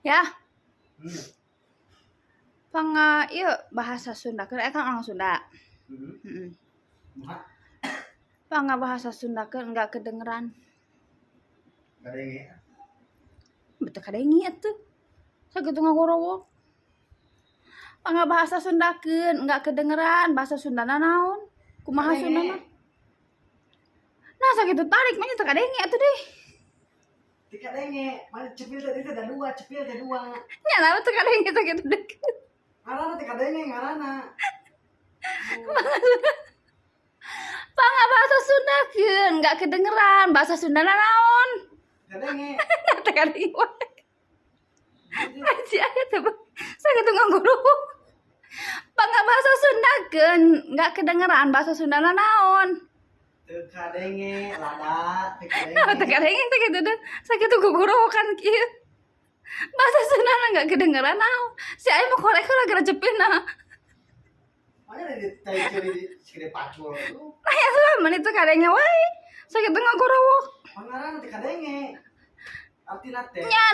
Ya, Hmm. ieu bahasa Sunda, kan orang Sunda. Heeh. Mah, Bahasa Sunda enggak kedengeran. kadenge. Beuteung kadengi atuh. Sakitu ngagorowok. Bahasa Sundakeun enggak kedengeran, bahasa Sundana naon? Kumaha Sundana? Nah, sakitu tarik mah teu kadengi atuh deh. Ti kadenge, mana cepil tadi teh ada dua, cepil teh dua. Nya naon teu kadengi sakitu deh. Ngaranna ti kadenge ngaranna. Bahasa Sundakeun enggak kedengeran, bahasa Sundana naon? Kadenge. Teu kadengi wae. Aji aya teh sakitu ngagorowok. Bahasa Sundakeun enggak kedengeran, bahasa Sundana naon? Teu kadenge lada, teu Teu kadenge. kadengi teh kitu deh. Sakitu gogorowokan kieu. Bahasa Sundana enggak kedengeran naon? Si aya mah korek heula gara cepina. Mana di tai curi di segede pacul tuh. Aya selama itu kadenge wae. Sakitu ngagorowok. Ngaranna ti kadenge. Artina teh. Nya